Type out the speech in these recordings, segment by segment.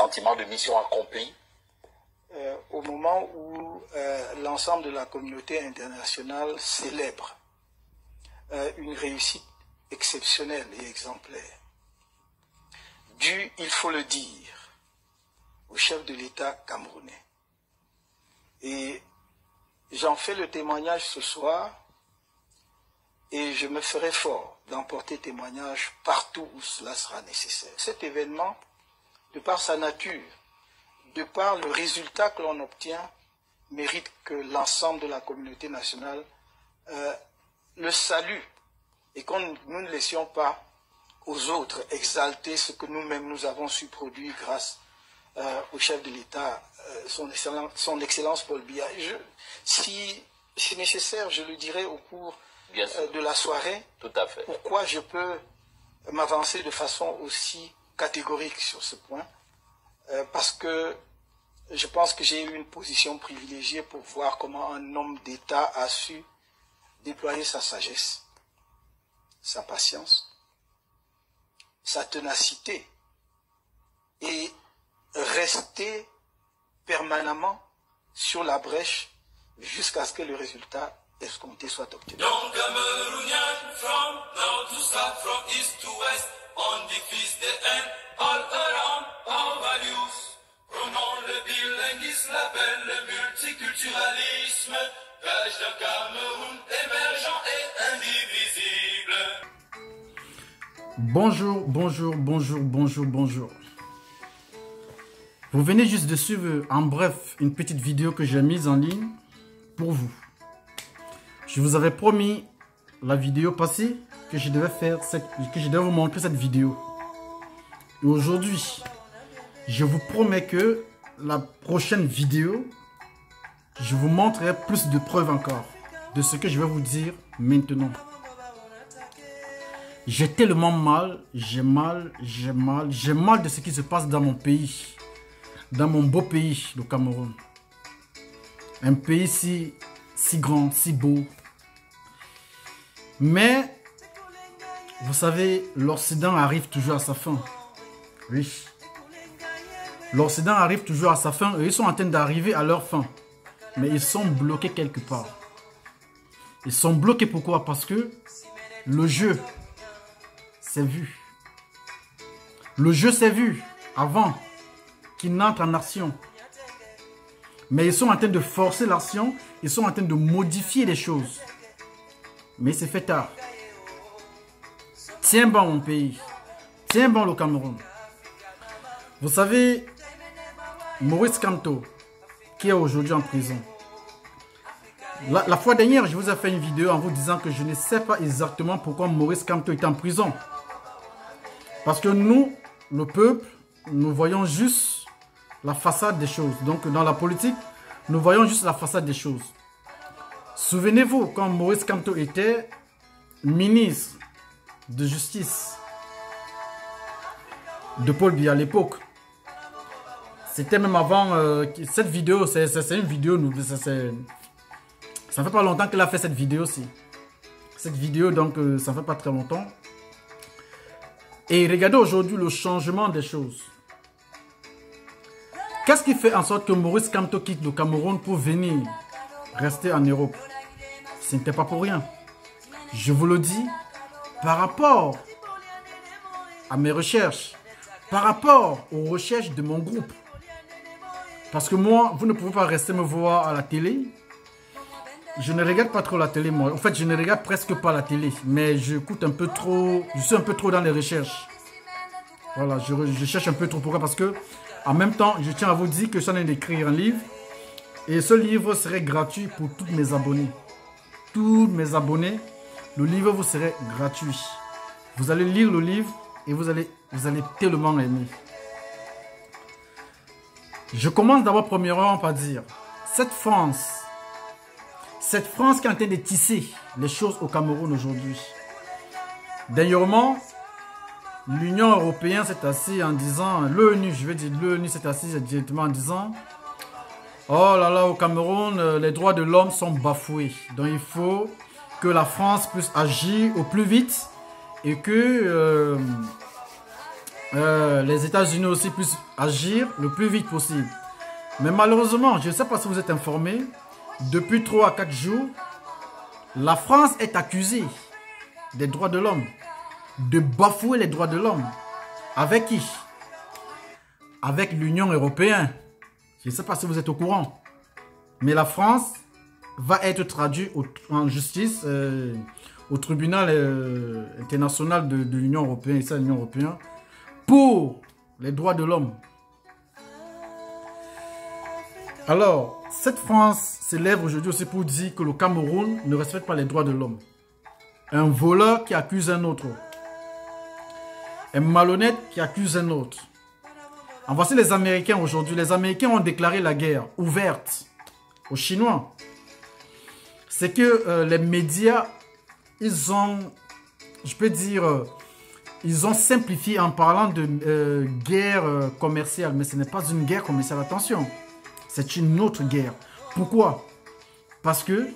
sentiment de mission accomplie? Au moment où l'ensemble de la communauté internationale célèbre une réussite exceptionnelle et exemplaire, due, il faut le dire, au chef de l'État camerounais. Et j'en fais le témoignage ce soir et je me ferai fort d'emporter témoignage partout où cela sera nécessaire. Cet événement, de par sa nature, de par le résultat que l'on obtient, mérite que l'ensemble de la communauté nationale le salue et que nous ne laissions pas aux autres exalter ce que nous-mêmes nous avons su produire grâce au chef de l'État, son Excellence Paul Biya. Si nécessaire, je le dirai au cours de la soirée. Tout à fait. Pourquoi je peux m'avancer de façon aussi catégorique sur ce point, parce que je pense que j'ai eu une position privilégiée pour voir comment un homme d'État a su déployer sa sagesse, sa patience, sa ténacité et rester permanemment sur la brèche jusqu'à ce que le résultat escompté soit obtenu. Young Cameroonian from north to south, from east to west, on defeats the end all around our values. Prenons le bilinguisme, l'appel, le multiculturalisme, gage d'un Cameroun émergent et indivisible. Bonjour, bonjour, bonjour, bonjour, bonjour. Vous venez juste de suivre en bref une petite vidéo que j'ai mise en ligne pour vous. Je vous avais promis la vidéo passée que je devais vous montrer cette vidéo. Et aujourd'hui, je vous promets que la prochaine vidéo, je vous montrerai plus de preuves encore de ce que je vais vous dire maintenant. J'ai tellement mal, j'ai mal de ce qui se passe dans mon pays, dans mon beau pays, le Cameroun. Un pays si grand, si beau. Mais, vous savez, l'Occident arrive toujours à sa fin. Oui. L'Occident arrive toujours à sa fin et ils sont en train d'arriver à leur fin. Mais ils sont bloqués quelque part. Ils sont bloqués pourquoi? Parce que le jeu s'est vu. Le jeu s'est vu avant qu'ils n'entrent en action. Mais ils sont en train de forcer l'action. Ils sont en train de modifier les choses. Mais c'est fait tard. Tiens bon mon pays. Tiens bon le Cameroun. Vous savez, Maurice Kamto, qui est aujourd'hui en prison. La fois dernière, je vous ai fait une vidéo en vous disant que je ne sais pas exactement pourquoi Maurice Kamto est en prison. Parce que nous, le peuple, nous voyons juste la façade des choses. Donc dans la politique, nous voyons juste la façade des choses. Souvenez-vous, quand Maurice Kamto était ministre de justice de Paul Biya à l'époque. C'était même avant cette vidéo, c'est une vidéo, ça fait pas longtemps qu'elle a fait cette vidéo-ci. Cette vidéo, donc, ça fait pas très longtemps. Et regardez aujourd'hui le changement des choses. Qu'est-ce qui fait en sorte que Maurice Kamto quitte le Cameroun pour venir rester en Europe? Ce n'était pas pour rien. Je vous le dis, par rapport à mes recherches, par rapport aux recherches de mon groupe. Parce que moi, vous ne pouvez pas rester me voir à la télé. Je ne regarde pas trop la télé, moi. En fait, je ne regarde presque pas la télé. Mais j'écoute un peu trop. Je suis un peu trop dans les recherches. Voilà, je cherche un peu trop. Pourquoi? Parce que, en même temps, je tiens à vous dire que je suis en train d'écrire un livre. Et ce livre serait gratuit pour tous mes abonnés. Tous mes abonnés, le livre vous serait gratuit. Vous allez lire le livre et vous allez tellement aimer. Je commence d'abord premièrement par dire, cette France qui est en train de tisser les choses au Cameroun aujourd'hui. Dernièrement, l'Union européenne s'est assise en disant, l'ONU, je vais dire l'ONU s'est assise directement en disant, oh là là, au Cameroun, les droits de l'homme sont bafoués. Donc il faut que la France puisse agir au plus vite et que les États-Unis aussi puissent agir le plus vite possible. Mais malheureusement, je ne sais pas si vous êtes informés, depuis 3 à 4 jours, la France est accusée des droits de l'homme, de bafouer les droits de l'homme. Avec qui? Avec l'Union européenne. Je ne sais pas si vous êtes au courant. Mais la France va être traduite en justice au tribunal international de l'Union européenne, et ça l'Union européenne, pour les droits de l'homme. Alors, cette France s'élève aujourd'hui aussi pour dire que le Cameroun ne respecte pas les droits de l'homme. Un voleur qui accuse un autre. Un malhonnête qui accuse un autre. En voici les Américains aujourd'hui. Les Américains ont déclaré la guerre ouverte aux Chinois. C'est que les médias, ils ont, je peux dire, ils ont simplifié en parlant de guerre commerciale. Mais ce n'est pas une guerre commerciale, attention. C'est une autre guerre. Pourquoi? Parce que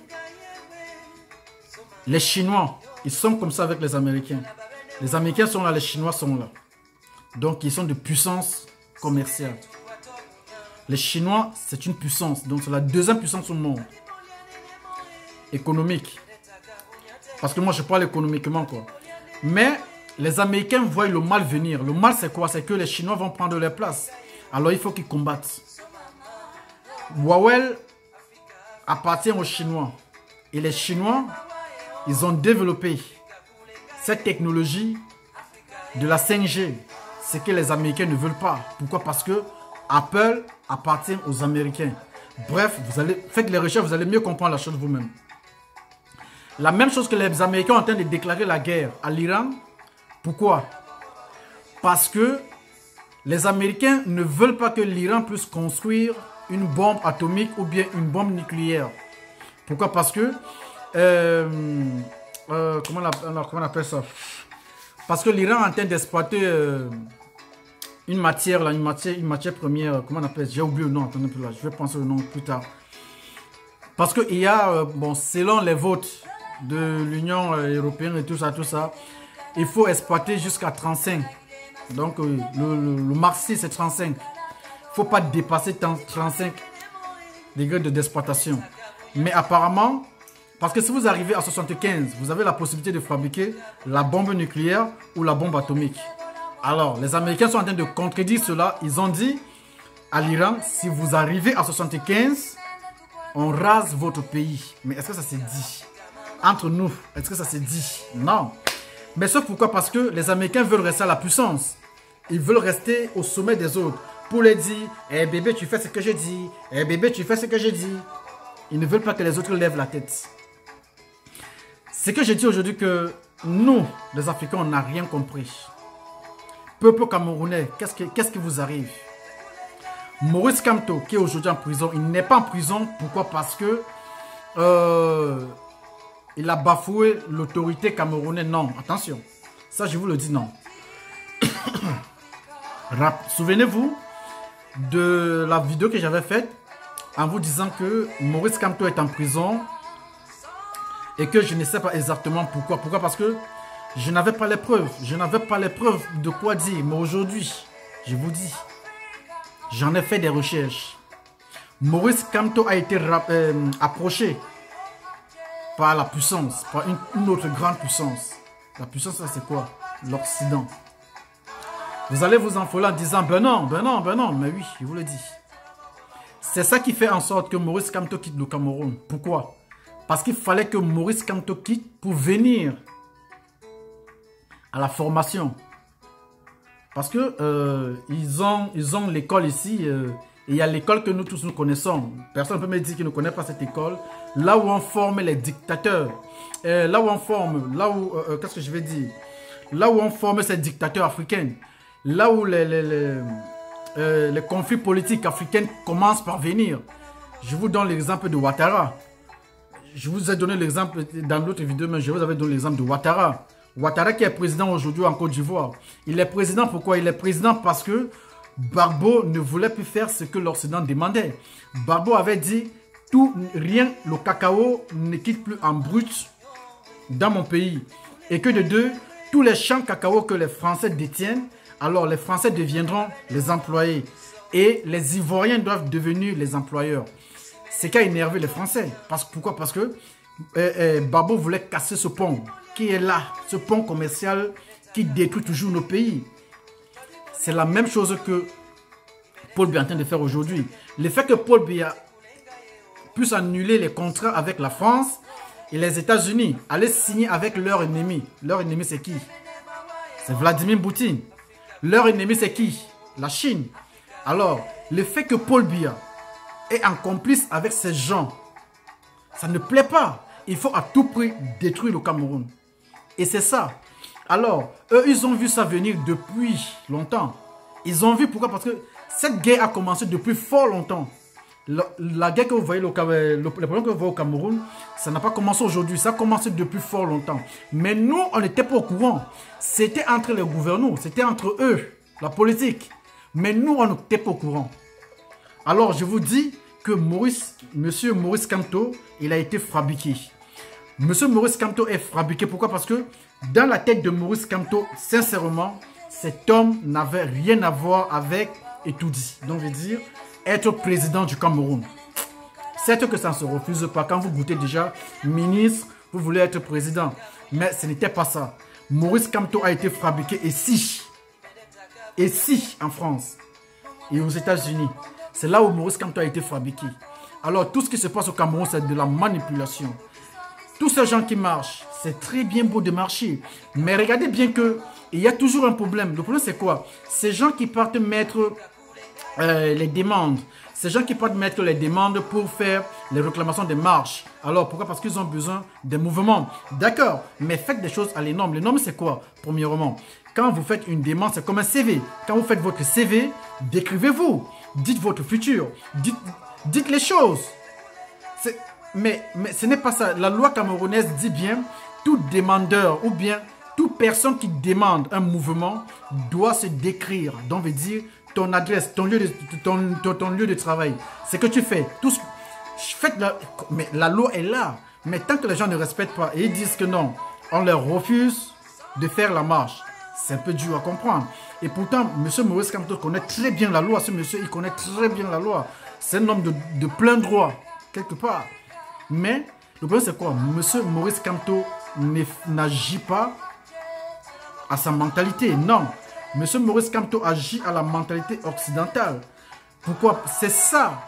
les Chinois, ils sont comme ça avec les Américains. Les Américains sont là, les Chinois sont là. Donc, ils sont de puissance commerciale. Les Chinois, c'est une puissance. Donc, c'est la deuxième puissance au monde. Économique. Parce que moi, je parle économiquement, quoi. Mais les Américains voient le mal venir. Le mal, c'est quoi? C'est que les Chinois vont prendre leur place. Alors, il faut qu'ils combattent. Huawei appartient aux Chinois. Et les Chinois, ils ont développé cette technologie de la 5G. Ce que les Américains ne veulent pas. Pourquoi? Parce que Apple appartient aux Américains. Bref, faites les recherches, vous allez mieux comprendre la chose vous-même. La même chose que les Américains sont en train de déclarer la guerre à l'Iran. Pourquoi? Parce que les Américains ne veulent pas que l'Iran puisse construire une bombe atomique ou bien une bombe nucléaire. Pourquoi? Parce que comment on appelle ça? Parce que l'Iran est en train d'exploiter une matière première. Comment on appelle? J'ai oublié le nom. Attendez, je vais penser le nom plus tard. Parce qu'il y a, bon, selon les votes de l'Union européenne et tout ça, il faut exploiter jusqu'à 35. Donc, le maxi, c'est 35. Il ne faut pas dépasser 35 degrés d'exploitation. Mais apparemment, parce que si vous arrivez à 75, vous avez la possibilité de fabriquer la bombe nucléaire ou la bombe atomique. Alors, les Américains sont en train de contredire cela. Ils ont dit à l'Iran, si vous arrivez à 75, on rase votre pays. Mais est-ce que ça s'est dit? Entre nous, est-ce que ça s'est dit? Non. Mais sauf pourquoi? Parce que les Américains veulent rester à la puissance. Ils veulent rester au sommet des autres. Pour les dire, eh bébé, tu fais ce que je dis. Eh bébé, tu fais ce que je dis. Ils ne veulent pas que les autres lèvent la tête. C'est que je dis aujourd'hui que nous, les Africains, on n'a rien compris. Peuple camerounais, qu'est-ce qui vous arrive? Maurice Kamto, qui est aujourd'hui en prison, il n'est pas en prison. Pourquoi? Parce que il a bafoué l'autorité camerounaise. Non, attention. Ça, je vous le dis, non. Souvenez-vous de la vidéo que j'avais faite en vous disant que Maurice Kamto est en prison et que je ne sais pas exactement pourquoi. Pourquoi? Parce que je n'avais pas les preuves. Je n'avais pas les preuves de quoi dire. Mais aujourd'hui, je vous dis, j'en ai fait des recherches. Maurice Kamto a été approché par la puissance, par une autre grande puissance. La puissance, c'est quoi? L'Occident. Vous allez vous enfoler en disant, ben non, mais oui, je vous le dis. C'est ça qui fait en sorte que Maurice Kamto quitte le Cameroun. Pourquoi? Parce qu'il fallait que Maurice Kamto quitte pour venir à la formation. Parce que ils ont l'école ici. Et il y a l'école que nous tous nous connaissons. Personne ne peut me dire qu'il ne connaît pas cette école. Là où on forme les dictateurs. Là où on forme, qu'est-ce que je vais dire? Là où on forme ces dictateurs africains. Là où les conflits politiques africains commencent par venir. Je vous donne l'exemple de Ouattara. Je vous ai donné l'exemple dans l'autre vidéo, mais je vous avais donné l'exemple de Ouattara. Ouattara qui est président aujourd'hui en Côte d'Ivoire. Il est président pourquoi? Il est président parce que Gbagbo ne voulait plus faire ce que l'Occident demandait. Gbagbo avait dit, le cacao ne quitte plus en brut dans mon pays. Et que de deux, tous les champs cacao que les Français détiennent, alors les Français deviendront les employés et les Ivoiriens doivent devenir les employeurs. C'est qui a énervé les Français. Pourquoi? Parce que Babo voulait casser ce pont qui est là, ce pont commercial qui détruit toujours nos pays. C'est la même chose que Paul Biya est en train de faire aujourd'hui. Le fait que Paul Biya puisse annuler les contrats avec la France et les États-Unis, aller signer avec leur ennemi. Leur ennemi, c'est qui? C'est Vladimir Poutine. Leur ennemi, c'est qui? La Chine. Alors, le fait que Paul Biya est en complice avec ces gens, ça ne plaît pas. Il faut à tout prix détruire le Cameroun. Et c'est ça. Alors, eux, ils ont vu ça venir depuis longtemps. Ils ont vu pourquoi? Parce que cette guerre a commencé depuis fort longtemps. La guerre que vous voyez, le problème que vous voyez au Cameroun, ça n'a pas commencé aujourd'hui. Ça a commencé depuis fort longtemps. Mais nous, on n'était pas au courant. C'était entre les gouvernants, c'était entre eux, la politique. Mais nous, on n'était pas au courant. Alors, je vous dis que Monsieur Maurice Kamto, il a été fabriqué. Monsieur Maurice Kamto est fabriqué. Pourquoi? Parce que dans la tête de Maurice Kamto, sincèrement, cet homme n'avait rien à voir avec Etoudi. Donc, je veux dire, être président du Cameroun. Certes que ça ne se refuse pas. Quand vous goûtez déjà ministre, vous voulez être président. Mais ce n'était pas ça. Maurice Kamto a été fabriqué ici en France et aux États-Unis. C'est là où Maurice Kamto a été fabriqué. Alors, tout ce qui se passe au Cameroun, c'est de la manipulation. Tous ces gens qui marchent, c'est très bien beau de marcher. Mais regardez bien qu'il y a toujours un problème. Le problème, c'est quoi? Ces gens qui partent mettre les demandes. Ces gens qui partent mettre les demandes pour faire les réclamations des marches. Alors, pourquoi? Parce qu'ils ont besoin des mouvements. D'accord, mais faites des choses à les normes. Les normes, c'est quoi? Premièrement, quand vous faites une demande, c'est comme un CV. Quand vous faites votre CV, décrivez-vous. Dites votre futur. Dites les choses. Mais ce n'est pas ça. La loi camerounaise dit bien, tout demandeur ou bien toute personne qui demande un mouvement doit se décrire. Donc, veut dire ton adresse, ton lieu de travail. C'est que tu fais. Mais la loi est là. Mais tant que les gens ne respectent pas et ils disent que non, on leur refuse de faire la marche. C'est un peu dur à comprendre. Et pourtant, M. Maurice Kamto connaît très bien la loi. Ce monsieur, il connaît très bien la loi. C'est un homme de plein droit, quelque part. Mais le problème, c'est quoi? M. Maurice Kamto n'agit pas à sa mentalité. Non. M. Maurice Kamto agit à la mentalité occidentale. Pourquoi? C'est ça.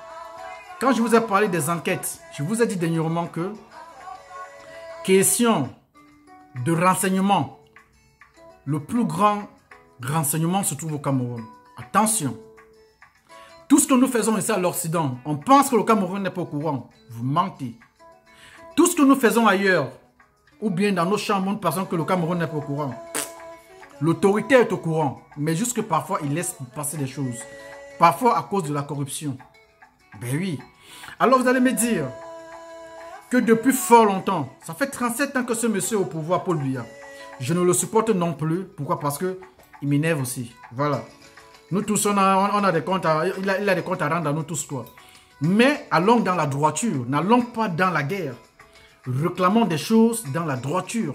Quand je vous ai parlé des enquêtes, je vous ai dit dernièrement que question de renseignement, le plus grand renseignement se trouve au Cameroun. Attention. Tout ce que nous faisons ici à l'Occident, on pense que le Cameroun n'est pas au courant. Vous mentez. Tout ce que nous faisons ailleurs, ou bien dans nos chambres, nous pensons que le Cameroun n'est pas au courant. L'autorité est au courant, mais juste que parfois, il laisse passer des choses. Parfois à cause de la corruption. Ben oui. Alors vous allez me dire que depuis fort longtemps, ça fait 37 ans que ce monsieur est au pouvoir, Paul Biya. Je ne le supporte non plus. Pourquoi? Parce que il m'énerve aussi. Voilà. Nous tous, on a des comptes à, il a des comptes à rendre à nous tous, quoi. Mais allons dans la droiture. N'allons pas dans la guerre. Réclamons des choses dans la droiture.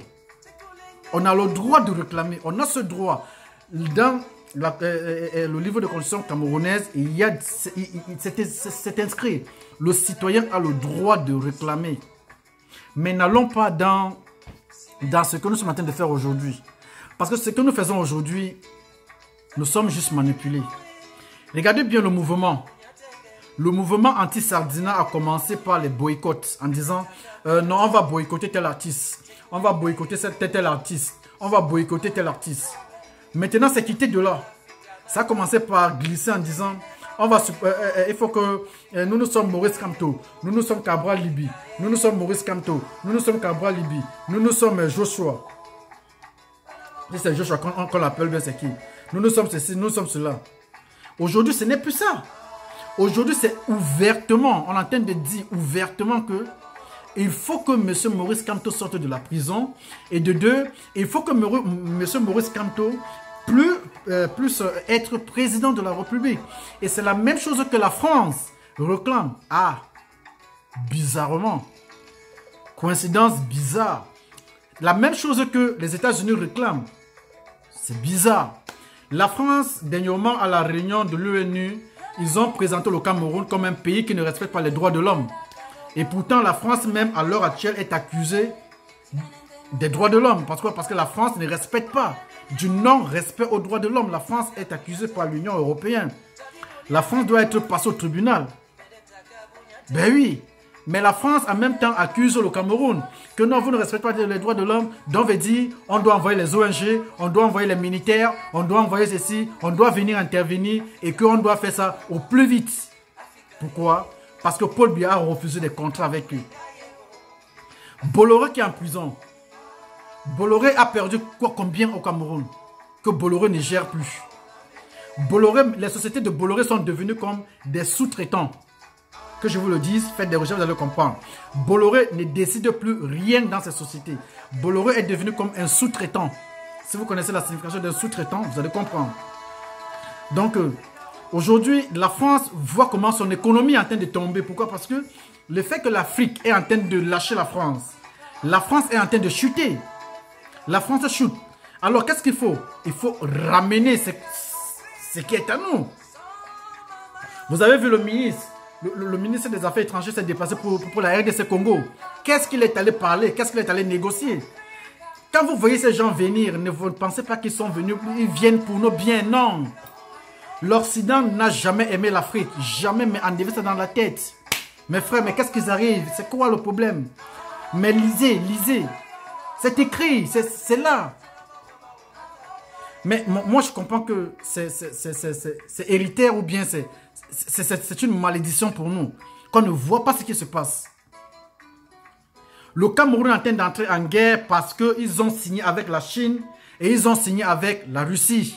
On a le droit de réclamer. On a ce droit. Dans le livre de constitution camerounaise, c'est inscrit. Le citoyen a le droit de réclamer. Mais n'allons pas dans ce que nous sommes en train de faire aujourd'hui. Parce que ce que nous faisons aujourd'hui, nous sommes juste manipulés. Regardez bien le mouvement. Le mouvement anti-Sardina a commencé par les boycotts en disant non, on va boycotter tel artiste. On va boycotter tel artiste. On va boycotter tel artiste. Maintenant, c'est quitté de là. Ça a commencé par glisser en disant il faut que nous sommes Maurice Kamto. Nous sommes Cabral Libi. Nous sommes Maurice Kamto. Nous sommes Cabral Libi. Nous sommes Joshua. Si c'est Joshua qu'on l'appelle bien, c'est qui? Nous sommes ceci, nous sommes cela. Aujourd'hui, ce n'est plus ça. Aujourd'hui, c'est ouvertement, on est en train de dire ouvertement que il faut que M. Maurice Kamto sorte de la prison. Et de deux, il faut que M. Maurice Kamto plus être président de la République. Et c'est la même chose que la France réclame. Ah, bizarrement. Coïncidence bizarre. La même chose que les États-Unis réclament. C'est bizarre. La France, dernièrement, à la réunion de l'ONU, ils ont présenté le Cameroun comme un pays qui ne respecte pas les droits de l'homme. Et pourtant, la France même, à l'heure actuelle, est accusée des droits de l'homme. Pourquoi? Parce que la France ne respecte pas. Du non-respect aux droits de l'homme. La France est accusée par l'Union européenne. La France doit être passée au tribunal. Ben oui. Mais la France, en même temps, accuse le Cameroun que non, vous ne respectez pas les droits de l'homme. Donc, veut dire, on doit envoyer les ONG, on doit envoyer les militaires, on doit envoyer ceci, on doit venir intervenir et qu'on doit faire ça au plus vite. Pourquoi? Parce que Paul Biya a refusé des contrats avec eux. Bolloré qui est en prison. Bolloré a perdu combien au Cameroun? Que Bolloré ne gère plus. Bolloré, les sociétés de Bolloré sont devenues comme des sous-traitants. Que je vous le dise, faites des recherches, vous allez comprendre. Bolloré ne décide plus rien dans ces sociétés. Bolloré est devenu comme un sous-traitant. Si vous connaissez la signification d'un sous-traitant, vous allez comprendre. Donc, aujourd'hui, la France voit comment son économie est en train de tomber. Pourquoi? Parce que le fait que l'Afrique est en train de lâcher la France est en train de chuter. La France chute. Alors, qu'est-ce qu'il faut? Il faut ramener ce qui est à nous. Vous avez vu le ministre? Le ministre des Affaires étrangères s'est déplacé pour la RDC Congo. Qu'est-ce qu'il est allé parler? Qu'est-ce qu'il est allé négocier? Quand vous voyez ces gens venir, ne vous pensez pas qu'ils sont venus, ils viennent pour nos biens. Non. L'Occident n'a jamais aimé l'Afrique. Jamais, mais enlevé ça dans la tête. Mes frères, mais qu'est-ce qu'ils arrivent? C'est quoi le problème? Mais lisez, lisez. C'est écrit, c'est là. Mais moi, je comprends que c'est héritaire ou bien c'est une malédiction pour nous. Qu'on ne voit pas ce qui se passe. Le Cameroun est en train d'entrer en guerre parce qu'ils ont signé avec la Chine et ils ont signé avec la Russie.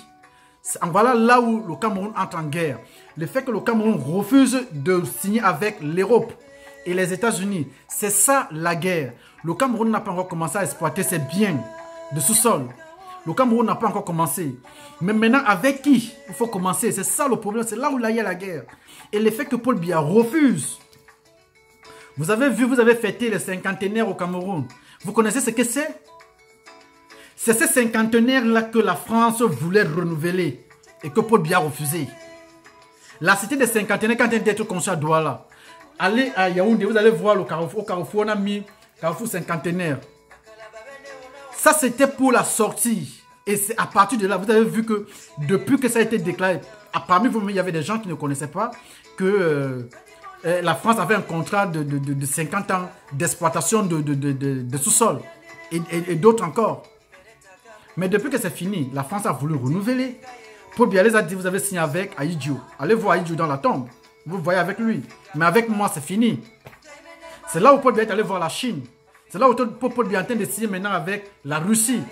Voilà là où le Cameroun entre en guerre. Le fait que le Cameroun refuse de signer avec l'Europe et les États-Unis, c'est ça la guerre. Le Cameroun n'a pas encore commencé à exploiter ses biens de sous-sol. Le Cameroun n'a pas encore commencé. Mais maintenant, avec qui il faut commencer? C'est ça le problème. C'est là où il y a la guerre. Et le fait que Paul Biya refuse. Vous avez vu, vous avez fêté les cinquantenaires au Cameroun. Vous connaissez ce que c'est? C'est ces cinquantenaires-là que la France voulait renouveler. Et que Paul Biya a refusé. La cité des cinquantenaires, quand elle était construite à Douala, allez à Yaoundé, vous allez voir le carrefour. Au carrefour, on a mis carrefour cinquantenaire. Ça, c'était pour la sortie. Et c'est à partir de là, vous avez vu que depuis que ça a été déclaré, parmi vous, il y avait des gens qui ne connaissaient pas que la France avait un contrat de 50 ans d'exploitation de sous-sol et d'autres encore. Mais depuis que c'est fini, la France a voulu renouveler. Paul Biya les a dit, vous avez signé avec Ahidjo. Allez voir Ahidjo dans la tombe. Vous voyez avec lui. Mais avec moi, c'est fini. C'est là où Paul Biya est allé voir la Chine. C'est là où Paul Biya est en train de signer maintenant avec la Russie.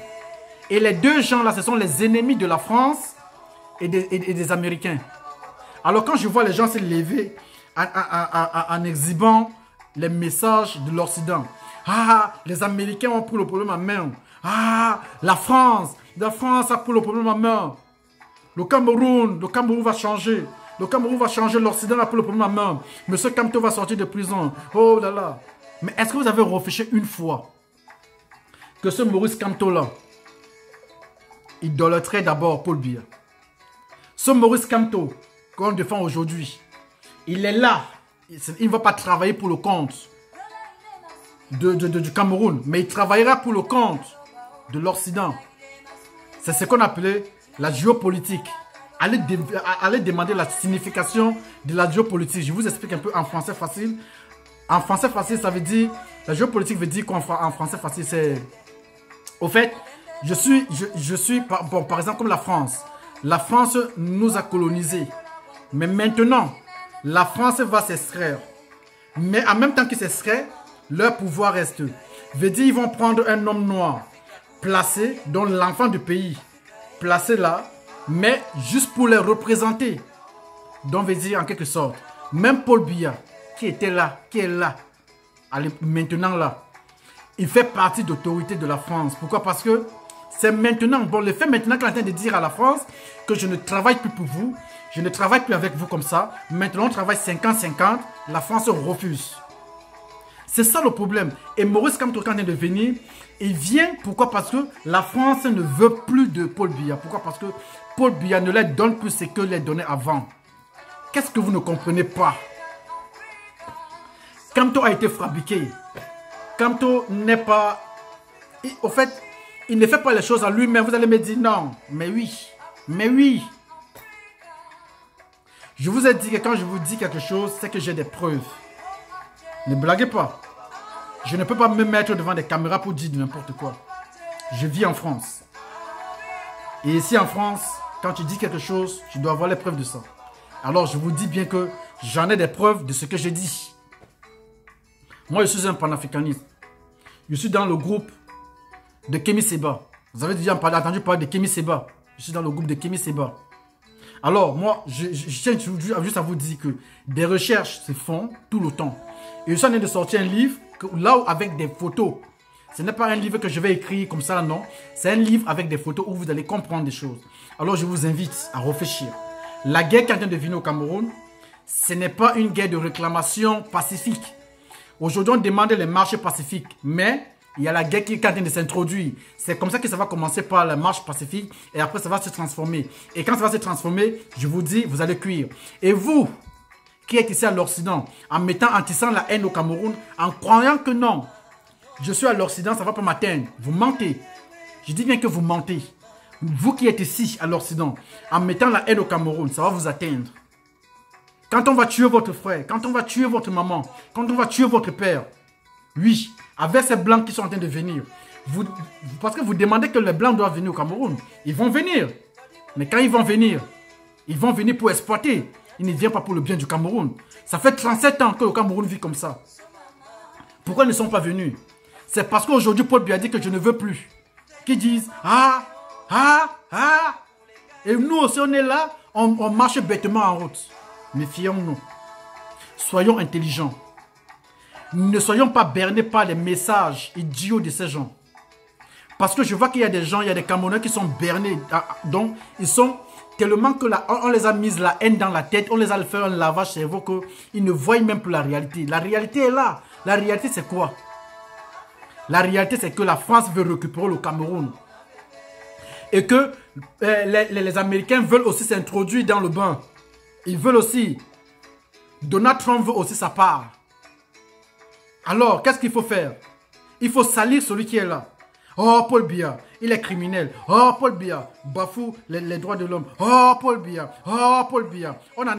Et les deux gens-là, ce sont les ennemis de la France et des Américains. Alors quand je vois les gens se lever en exhibant les messages de l'Occident. Ah, les Américains ont pris le problème en main. Ah, la France a pris le problème en main. Le Cameroun va changer. Le Cameroun va changer, l'Occident a pris le problème en main. Monsieur Kamto va sortir de prison. Oh là là. Mais est-ce que vous avez réfléchi une fois que ce Maurice Kamto-là idolâtrait d'abord Paul Biya? Ce Maurice Kamto qu'on défend aujourd'hui, il est là. Il ne va pas travailler pour le compte du Cameroun, mais il travaillera pour le compte de l'Occident. C'est ce qu'on appelait la géopolitique. Allez demander la signification de la géopolitique. Je vous explique un peu en français facile. En français facile, ça veut dire... La géopolitique veut dire qu'en français facile, c'est... Au fait, je suis par exemple, comme la France. La France nous a colonisés. Mais maintenant, la France va s'extraire. Mais en même temps qu'ils s'extraient, leur pouvoir reste. Veut dire, ils vont prendre un homme noir, placé, dont l'enfant du pays, placé là, mais juste pour les représenter. Donc, veut dire, en quelque sorte, même Paul Biya, qui était là, qui est là, maintenant là, il fait partie d'autorité de la France. Pourquoi? Parce que c'est maintenant, bon, le fait maintenant qu'il est en train de dire à la France que je ne travaille plus pour vous, je ne travaille plus avec vous comme ça, maintenant on travaille 50-50, la France refuse. C'est ça le problème. Et Maurice Kamto, quand il vient de venir, il vient, pourquoi? Parce que la France ne veut plus de Paul Biya. Pourquoi? Parce que Paul Biya ne leur donne plus ce que les donnait avant. Qu'est-ce que vous ne comprenez pas? Kamto a été fabriqué. Kamto n'est pas... Au fait, il ne fait pas les choses à lui-même. Vous allez me dire non. Mais oui. Mais oui. Je vous ai dit que quand je vous dis quelque chose, c'est que j'ai des preuves. Ne blaguez pas. Je ne peux pas me mettre devant des caméras pour dire n'importe quoi. Je vis en France. Et ici en France, quand tu dis quelque chose, tu dois avoir les preuves de ça. Alors je vous dis bien que j'en ai des preuves de ce que je dis. Moi, je suis un panafricaniste. Je suis dans le groupe de Kémy Séba. Vous avez déjà entendu parler de Kémy Séba. Je suis dans le groupe de Kémy Séba. Alors, moi, je tiens juste à vous dire que des recherches se font tout le temps. Et je suis en train de sortir un livre, là avec des photos. Ce n'est pas un livre que je vais écrire comme ça, non. C'est un livre avec des photos où vous allez comprendre des choses. Alors, je vous invite à réfléchir. La guerre qui est en train de venir au Cameroun, ce n'est pas une guerre de réclamation pacifique. Aujourd'hui, on demande les marches pacifiques, mais il y a la guerre qui est en train de s'introduire. C'est comme ça que ça va commencer par la marche pacifique et après ça va se transformer. Et quand ça va se transformer, je vous dis, vous allez cuire. Et vous, qui êtes ici à l'Occident, en tissant la haine au Cameroun, en croyant que non, je suis à l'Occident, ça ne va pas m'atteindre. Vous mentez. Je dis bien que vous mentez. Vous qui êtes ici à l'Occident, en mettant la haine au Cameroun, ça va vous atteindre. Quand on va tuer votre frère, quand on va tuer votre maman, quand on va tuer votre père, oui, avec ces blancs qui sont en train de venir, parce que vous demandez que les blancs doivent venir au Cameroun, ils vont venir. Mais quand ils vont venir pour exploiter. Ils ne viennent pas pour le bien du Cameroun. Ça fait 37 ans que le Cameroun vit comme ça. Pourquoi ils ne sont pas venus? C'est parce qu'aujourd'hui, Paul Biya dit que je ne veux plus. Qu'ils disent, Et nous aussi, on est là, on marche bêtement en route. Méfions-nous. Soyons intelligents. Ne soyons pas bernés par les messages idiots de ces gens. Parce que je vois qu'il y a des gens, il y a des Camerounais qui sont bernés. Donc, ils sont tellement que on les a mis la haine dans la tête, on les a fait un lavage cerveau qu'ils ne voient même plus la réalité. La réalité est là. La réalité, c'est quoi? La réalité, c'est que la France veut récupérer le Cameroun. Et que les Américains veulent aussi s'introduire dans le bain. Ils veulent aussi. Donald Trump veut aussi sa part. Alors, qu'est-ce qu'il faut faire? Il faut salir celui qui est là. Oh, Paul Biya, il est criminel. Oh, Paul Biya, bafoue les droits de l'homme. Oh, Paul Biya. Oh, Paul Biya.